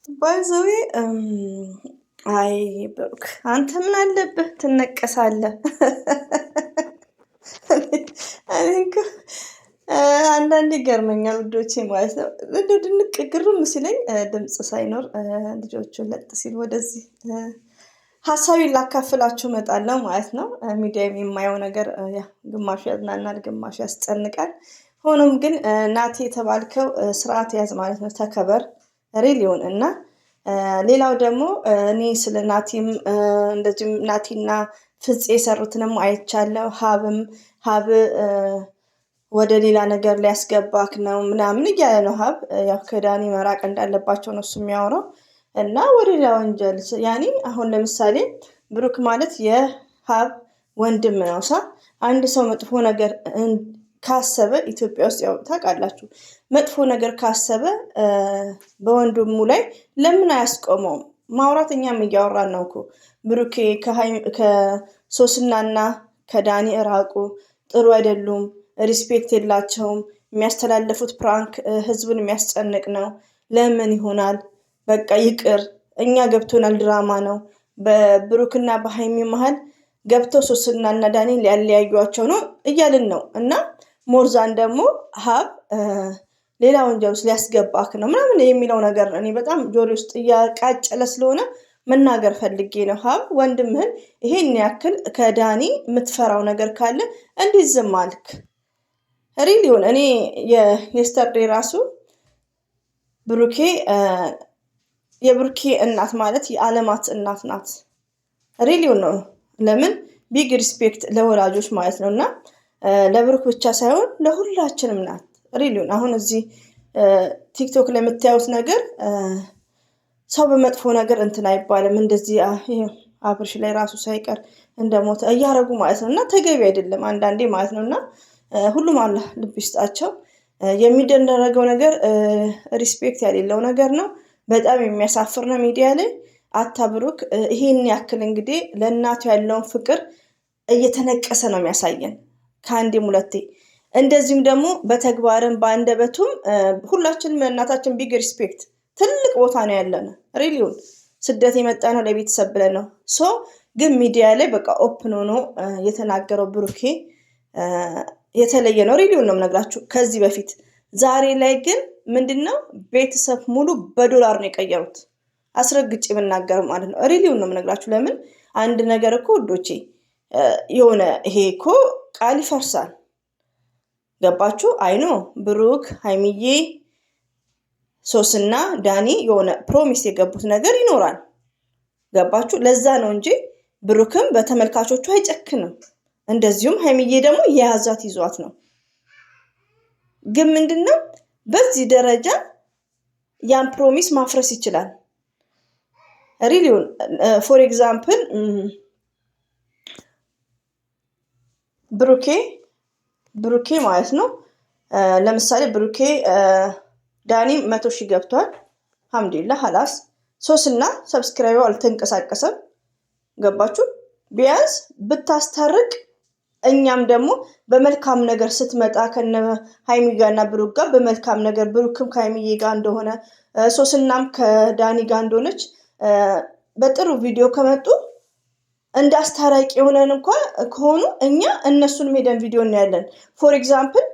ባይዘዌ አይ ብሩክ አንተ ምን አለብህ ትነቀሳለህ? እኔ እኮ አንዳንዴ ይገርመኛል ውዶቼ ማለት ነው። እንደው ድንቅ ግርም ሲለኝ ድምፅ ሳይኖር ልጆቹን ለጥ ሲል ወደዚህ ሀሳቤን ላካፍላችሁ እመጣለሁ ማለት ነው። ሚዲያም የማየው ነገር ግማሹ ያዝናናል፣ ግማሹ ያስጨንቃል። ሆኖም ግን ናቲ የተባልከው ስርዓት ያዝ ማለት ነው። ተከበር ሪል ይሁን እና ሌላው ደግሞ እኔ ስለ ናቲም እንደዚሁም ናቲና ፍፄ የሰሩትንም አይቻለሁ። ሀብ ወደ ሌላ ነገር ሊያስገባክ ነው ምናምን እያለ ነው። ሀብ ያው ከዳኒ መራቅ እንዳለባቸው ነው እሱ የሚያወራው እና ወደ ሌላ ወንጀል ያኔ አሁን ለምሳሌ ብሩክ ማለት የሀብ ወንድም ነው። አንድ ሰው መጥፎ ነገር ካሰበ ኢትዮጵያ ውስጥ ያው ታውቃላችሁ፣ መጥፎ ነገር ካሰበ በወንድሙ ላይ ለምን አያስቆመውም? ማውራት እኛም እያወራን ነው እኮ ብሩኬ ከሶስናና ከዳኒ እራቁ፣ ጥሩ አይደሉም፣ ሪስፔክት የላቸውም፣ የሚያስተላለፉት ፕራንክ ህዝብን የሚያስጨንቅ ነው። ለምን ይሆናል? በቃ ይቅር፣ እኛ ገብቶናል፣ ድራማ ነው። በብሩክና በሀይሚ መሀል ገብተው ሶስናና ዳኒ ሊያለያዩቸው ነው እያልን ነው እና ሞርዛን ደግሞ ሀብ ሌላ ወንጀል ውስጥ ሊያስገባክ ነው ምናምን የሚለው ነገር እኔ በጣም ጆሮ ውስጥ እያቃጨለ ስለሆነ መናገር ፈልጌ ነው። ሀብ ወንድምህን ይሄን ያክል ከዳኒ የምትፈራው ነገር ካለ እንዴት ዝም አልክ? ሪል ይሁን እኔ የስተርዴ ራሱ ብሩኬ የብሩኬ እናት ማለት የዓለማት እናት ናት። ሪል ይሁን ነው። ለምን ቢግ ሪስፔክት ለወላጆች ማለት ነው እና ለብሩክ ብቻ ሳይሆን ለሁላችንም ናት። ሪሊውን አሁን እዚህ ቲክቶክ ላይ የምታዩት ነገር ሰው በመጥፎ ነገር እንትን አይባልም። እንደዚህ አብርሽ ላይ ራሱ ሳይቀር እንደሞተ እያረጉ ማለት ነው እና ተገቢ አይደለም አንዳንዴ ማለት ነው እና ሁሉም አላህ ልብ ይስጣቸው። የሚደረገው ነገር ሪስፔክት ያሌለው ነገር ነው። በጣም የሚያሳፍር ነው። ሚዲያ ላይ ብሩክ ይሄን ያክል እንግዲህ ለእናቱ ያለውን ፍቅር እየተነቀሰ ነው የሚያሳየን ከአንዴም ሁለቴ። እንደዚሁም ደግሞ በተግባርም በአንደበቱም ሁላችንም ለእናታችን ቢግ ሪስፔክት ትልቅ ቦታ ነው ያለን። ሪሊውን ስደት የመጣ ነው ለቤተሰብ ብለን ነው። ግን ሚዲያ ላይ በቃ ኦፕን ሆኖ የተናገረው ብሩኬ የተለየ ነው። ሪሊውን ነው የምነግራችሁ ከዚህ በፊት። ዛሬ ላይ ግን ምንድነው ቤተሰብ ሙሉ በዶላር ነው የቀየሩት። አስረግጬ የምናገር ማለት ነው። ሪሊውን ነው የምነግራችሁ። ለምን አንድ ነገር እኮ ውዶቼ የሆነ ይሄ እኮ ቃል ይፈርሳል። ገባችሁ? አይኖ ብሩክ ሀይሚዬ ሶስና ዳኒ የሆነ ፕሮሚስ የገቡት ነገር ይኖራል። ገባችሁ? ለዛ ነው እንጂ ብሩክም በተመልካቾቹ አይጨክንም። እንደዚሁም ሀይሚዬ ደግሞ የያዛት ይዟት ነው። ግን ምንድነው በዚህ ደረጃ ያን ፕሮሚስ ማፍረስ ይችላል። ሪሊውን ፎር ኤግዛምፕል ብሩኬ ማለት ነው። ለምሳሌ ብሩኬ ዳኒ 100,000 ገብቷል። አልሐምዱሊላህ ሀላስ ሶስና ሰብስክራይብ አልተንቀሳቀሰም። ገባችሁ? ቢያንስ ብታስታርቅ እኛም ደግሞ በመልካም ነገር ስትመጣ ከነ ሀይሚ ጋርና ብሩክ ጋር በመልካም ነገር ብሩክም ከሀይሚዬ ጋር እንደሆነ ሶስናም ከዳኒ ጋር እንደሆነች በጥሩ ቪዲዮ ከመጡ እንደ አስታራቂ የሆነን እንኳን ከሆኑ እኛ እነሱን ሜደን ቪዲዮ እናያለን። ፎር ኤግዛምፕል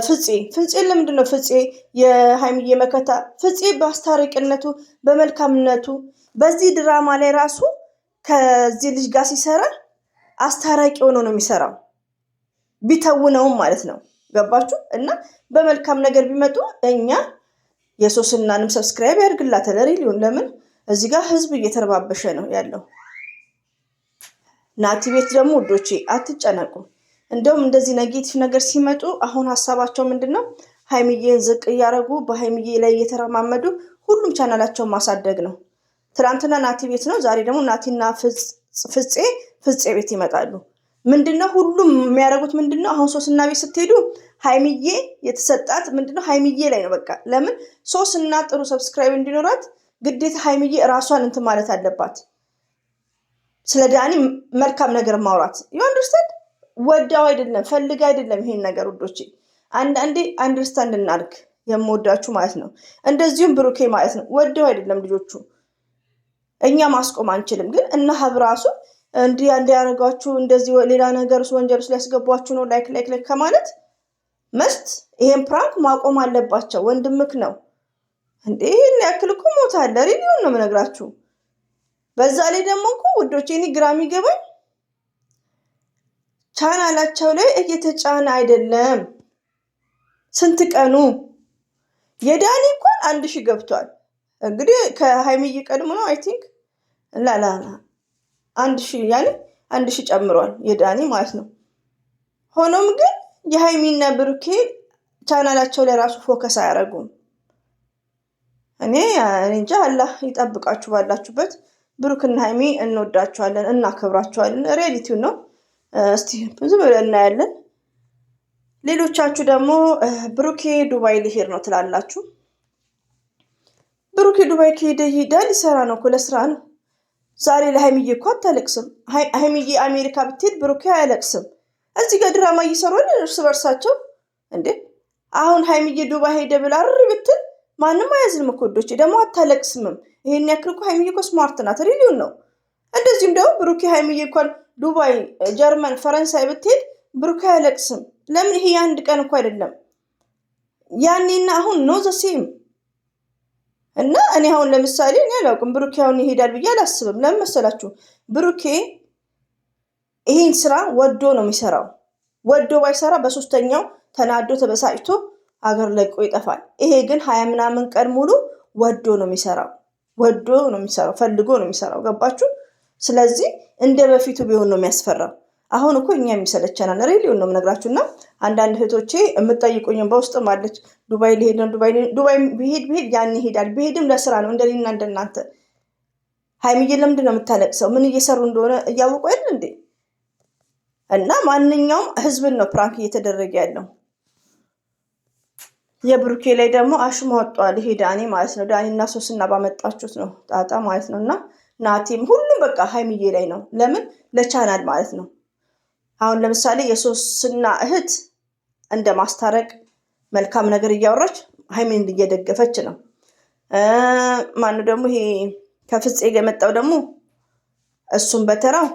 ፍፄ ለምንድን ነው ፍፄ የሀይሚዬ መከታ? ፍፄ በአስታራቂነቱ በመልካምነቱ በዚህ ድራማ ላይ ራሱ ከዚህ ልጅ ጋር ሲሰራ አስታራቂ ሆኖ ነው የሚሰራው፣ ቢተውነውም ማለት ነው። ገባችሁ? እና በመልካም ነገር ቢመጡ እኛ የሶስናንም ሰብስክራይብ ያድርግላታል። ሪሊውን ለምን እዚህ ጋር ህዝብ እየተረባበሸ ነው ያለው። ናቲ ቤት ደግሞ ውዶቼ አትጨነቁ። እንደውም እንደዚህ ኔጌቲቭ ነገር ሲመጡ አሁን ሀሳባቸው ምንድነው? ሀይሚዬን ዝቅ እያደረጉ በሀይሚዬ ላይ እየተረማመዱ ሁሉም ቻናላቸውን ማሳደግ ነው። ትናንትና ናቲ ቤት ነው፣ ዛሬ ደግሞ ናቲና ፍፄ ቤት ይመጣሉ። ምንድነው ሁሉም የሚያደርጉት ምንድነው? አሁን ሶስና ቤት ስትሄዱ ሀይሚዬ የተሰጣት ምንድነው? ሀይሚዬ ላይ ነው። በቃ ለምን ሶስና ጥሩ ሰብስክራይብ እንዲኖራት ግዴታ ሀይሚዬ እራሷን እንትን ማለት አለባት። ስለ ዳኒ መልካም ነገር ማውራት ዩ አንደርስታንድ። ወዳው አይደለም ፈልጋ አይደለም ይሄን ነገር ውዶቼ። አንዳንዴ አንደርስታንድ እናድርግ። የምወዳችሁ ማለት ነው። እንደዚሁም ብሩኬ ማለት ነው ወደው አይደለም ልጆቹ እኛ ማስቆም አንችልም። ግን እነ ሀብ ራሱ እንዲያደርጓችሁ እንደዚህ ሌላ ነገር ውስጥ ወንጀል ውስጥ ሊያስገቧችሁ ነው ላይክ ከማለት መስት ይሄን ፕራንክ ማቆም አለባቸው። ወንድምክ ነው እንዴ ይሄን ያክል እኮ ሞት አለ ሪሊውን ነው የምነግራችሁ። በዛ ላይ ደግሞ እኮ ውዶቼ እኔ ግራ የሚገባኝ ቻናላቸው ላይ እየተጫነ አይደለም። ስንት ቀኑ የዳኒ እንኳን 1000 ገብቷል። እንግዲህ ከሀይሚዬ ቀድሞ ነው አይ ቲንክ ላላ 1000 ያኔ 1000 ጨምሯል የዳኒ ማለት ነው። ሆኖም ግን የሀይሚና ብሩኬ ቻናላቸው ላይ ራሱ ፎከስ አያደርጉም። እኔ እንጃ አላህ ይጠብቃችሁ ባላችሁበት። ብሩክና ሀይሚ እንወዳችኋለን፣ እናከብራችኋለን። ሪያሊቲው ነው። እስቲ ብዙ ብለን እናያለን። ሌሎቻችሁ ደግሞ ብሩኬ ዱባይ ሊሄድ ነው ትላላችሁ። ብሩኬ ዱባይ ከሄደ ይሄዳል፣ ሊሰራ ነው እኮ ለስራ ነው። ዛሬ ለሀይሚዬ እኮ አታለቅስም። ሀይሚዬ አሜሪካ ብትሄድ ብሩኬ አያለቅስም። እዚህ ጋር ድራማ እየሰሩ እርስ በርሳቸው እንዴ። አሁን ሀይሚዬ ዱባይ ሄደ ብላ ሪ ብትል ማንም አያዝንም እኮ ወዶቼ። ደግሞ አታለቅስምም። ይሄን ያክል እኮ ሀይሚዬ እኮ ስማርት ናት። ሪሊውን ነው። እንደዚሁም ደግሞ ብሩኬ ሀይሚዬ እንኳን ዱባይ፣ ጀርመን፣ ፈረንሳይ ብትሄድ ብሩኬ አያለቅስም። ለምን? ይሄ የአንድ ቀን እኮ አይደለም። ያኔና አሁን ኖ ዘሴም እና እኔ አሁን ለምሳሌ እኔ አላውቅም ብሩኬ አሁን ይሄዳል ብዬ አላስብም። ለምን መሰላችሁ? ብሩኬ ይሄን ስራ ወዶ ነው የሚሰራው። ወዶ ባይሰራ በሶስተኛው ተናዶ ተበሳጭቶ አገር ለቆ ይጠፋል። ይሄ ግን 20 ምናምን ቀን ሙሉ ወዶ ነው የሚሰራው። ወዶ ነው የሚሰራው፣ ፈልጎ ነው የሚሰራው። ገባችሁ? ስለዚህ እንደ በፊቱ ቢሆን ነው የሚያስፈራው። አሁን እኮ እኛ የሚሰለቸናል። ሪሊውን ነው የምነግራችሁና አንዳንድ እህቶቼ የምጠይቁኝም በውስጥም አለች ዱባይ ሊሄድ ነው ዱባይ ቢሄድ ያን ይሄዳል። ቢሄድም ለስራ ነው እንደኔና እንደናንተ። ሀይሚዬ ለምንድን ነው የምታለቅሰው? ምን እየሰሩ እንደሆነ እያወቁ አይደል እንዴ? እና ማንኛውም ህዝብን ነው ፕራንክ እየተደረገ ያለው። የብሩኬ ላይ ደግሞ አሽማ ወጧል። ይሄ ዳኒ ማለት ነው። ዳኒና ሶስና ባመጣችሁት ነው ጣጣ ማለት ነው። እና ናቲም ሁሉም በቃ ሀይሚዬ ላይ ነው። ለምን? ለቻናል ማለት ነው። አሁን ለምሳሌ የሶስና እህት እንደ ማስታረቅ መልካም ነገር እያወራች ሀይሚን እየደገፈች ነው። ማነው ደግሞ ይሄ ከፍፄ የመጣው ደግሞ እሱም በተራው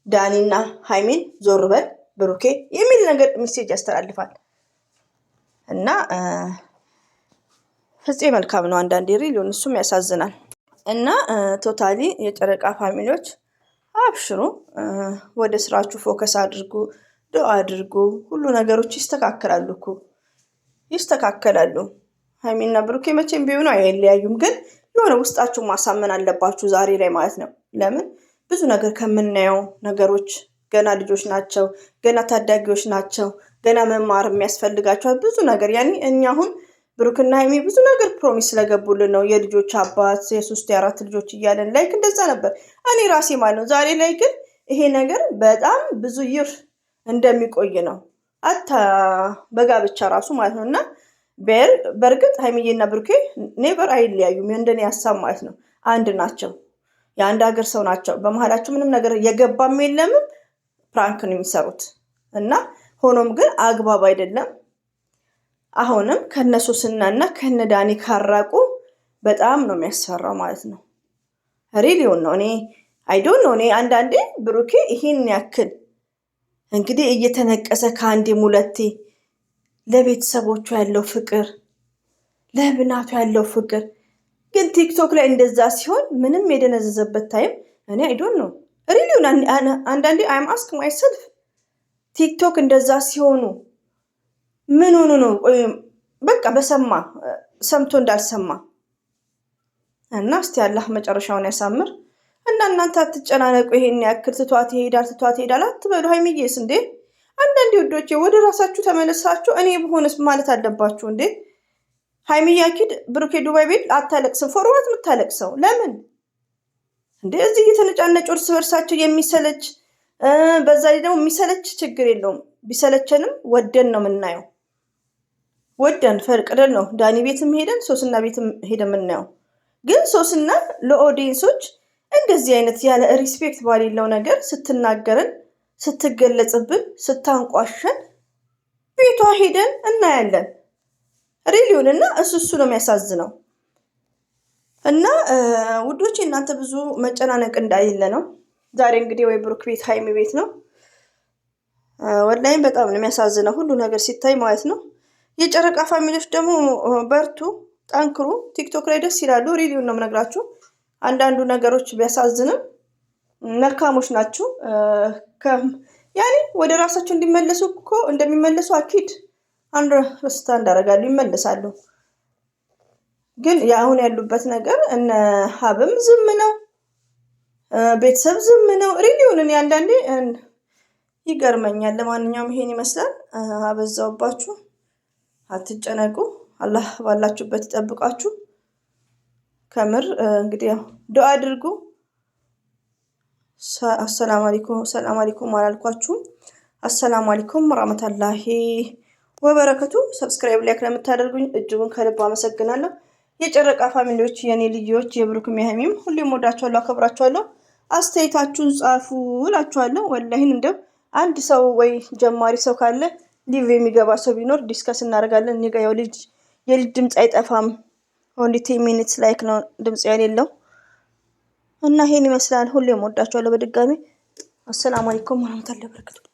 ዳኒና ሀይሚን ዞር በል ብሩኬ የሚል ነገር ሜሴጅ ያስተላልፋል። እና ፍፄ መልካም ነው አንዳንዴ ሪሊውን እሱም ያሳዝናል። እና ቶታሊ የጨረቃ ፋሚሊዎች አብሽሩ፣ ወደ ስራችሁ ፎከስ አድርጉ፣ ዱአ አድርጉ። ሁሉ ነገሮች ይስተካከላሉ እኮ ይስተካከላሉ። ሀይሚና ብሩኬ መቼም ቢሆኑ አይለያዩም። ግን የሆነ ውስጣችሁ ማሳመን አለባችሁ ዛሬ ላይ ማለት ነው። ለምን? ብዙ ነገር ከምናየው ነገሮች ገና ልጆች ናቸው፣ ገና ታዳጊዎች ናቸው፣ ገና መማር የሚያስፈልጋቸው ብዙ ነገር ያኔ እኛ አሁን ብሩክና ሀይሚ ብዙ ነገር ፕሮሚስ ስለገቡልን ነው የልጆች አባት የ3 የ4 ልጆች እያለን ላይክ እንደዛ ነበር እኔ ራሴ ማለት ነው። ዛሬ ላይ ግን ይሄ ነገር በጣም ብዙ ይር እንደሚቆይ ነው አታ በጋብቻ ራሱ ማለት ነው። እና በእርግጥ ሀይሚዬና ብሩኬ ኔቨር አይለያዩም እንደኔ ሀሳብ ማለት ነው። አንድ ናቸው፣ የአንድ ሀገር ሰው ናቸው። በመሀላቸው ምንም ነገር የገባም የለምም። ፕራንክ ነው የሚሰሩት እና ሆኖም ግን አግባብ አይደለም። አሁንም ከነሶስናና ከነዳኒ ካራቁ በጣም ነው የሚያስፈራው ማለት ነው። ሪሊውን ነው። እኔ አይዶን ነው። እኔ አንዳንዴ ብሩኬ ይሄን ያክል እንግዲህ እየተነቀሰ ከአንዴም ሁለቴ ለቤተሰቦቹ ያለው ፍቅር፣ ለብናቱ ያለው ፍቅር ግን ቲክቶክ ላይ እንደዛ ሲሆን ምንም የደነዘዘበት ታይም እኔ አይዶን ነው። ሪሊውን አንዳንዴ አይም አስክ ማይሰልፍ ቲክቶክ እንደዛ ሲሆኑ ምን ሆኖ ነው? በቃ በሰማ ሰምቶ እንዳልሰማ እና እስቲ አላህ መጨረሻውን ያሳምር። እና እናንተ አትጨናነቁ። ይሄን ያክል ትቷት ይሄዳል አትበሉ። ሀይሚዬስ እንዴ አንዳንዴ ወዶቼ ወደ ራሳችሁ ተመለሳችሁ እኔ ብሆንስ ማለት አለባችሁ እንዴ። ሀይሚዬ አኪድ ብሩኬ ዱባይ ቤት አታለቅስም። ፎርዋት የምታለቅሰው ለምን እንዴ? እዚህ እየተነጫነጩ እርስ በርሳቸው የሚሰለች በዛ ላይ ደግሞ የሚሰለች ችግር የለውም። ቢሰለቸንም ወደን ነው የምናየው። ወደን ፈቅደን ነው ዳኒ ቤትም ሄደን ሶስና ቤትም ሄደን የምናየው። ግን ሶስና ለኦዲየንሶች እንደዚህ አይነት ያለ ሪስፔክት ባሌለው ነገር ስትናገረን፣ ስትገለጽብን፣ ስታንቋሸን ቤቷ ሄደን እናያለን። ሪሊውን እና እሱ ነው የሚያሳዝነው። እና ውዶች እናንተ ብዙ መጨናነቅ እንዳይለ ነው። ዛሬ እንግዲህ ወይ ብሩክ ቤት ሀይሚ ቤት ነው። ወላሂም በጣም ነው የሚያሳዝነው ሁሉ ነገር ሲታይ ማለት ነው። የጨረቃ ፋሚሊዎች ደግሞ በርቱ፣ ጠንክሩ። ቲክቶክ ላይ ደስ ይላሉ። ሪሊውን ነው የምነግራችሁ። አንዳንዱ ነገሮች ቢያሳዝንም መልካሞች ናቸው። ያኔ ወደ ራሳቸው እንዲመለሱ እኮ እንደሚመለሱ አኪድ አንድ ረስታ እንዳረጋሉ ይመለሳሉ። ግን የአሁን ያሉበት ነገር እነ ሀብም ዝም ነው፣ ቤተሰብ ዝም ነው። ሪሊውን እኔ አንዳንዴ ይገርመኛል። ለማንኛውም ይሄን ይመስላል። አበዛውባችሁ፣ አትጨነቁ። አላህ ባላችሁበት ይጠብቃችሁ። ከምር እንግዲህ ያው ዱአ አድርጉ። ሰላም አለይኩም አላልኳችሁም። አሰላሙ አለይኩም ወራህመቱላሂ ወበረከቱ። ሰብስክራይብ ላይክ ለምታደርጉኝ እጅጉን ከልብ አመሰግናለሁ። የጨረቃ ፋሚሊዎች፣ የኔ ልጆች፣ የብሩክም የሀይሚም ሁሌም ወዳችኋለሁ፣ አከብራችኋለሁ። አስተያየታችሁን ጻፉ እላችኋለሁ። ወላሂን እንደው አንድ ሰው ወይ ጀማሪ ሰው ካለ ሊቭ የሚገባ ሰው ቢኖር ዲስከስ እናደርጋለን። እኔ ጋር ያው የልጅ ድምፅ አይጠፋም። ኦንሊ 10 ሚኒትስ ላይክ ነው ድምፅ የሌለው እና ይሄን ይመስላል። ሁሌም ወዳችኋለሁ በድጋሚ። አሰላሙ አለይኩም ወራህመቱላሂ ወበረካቱ።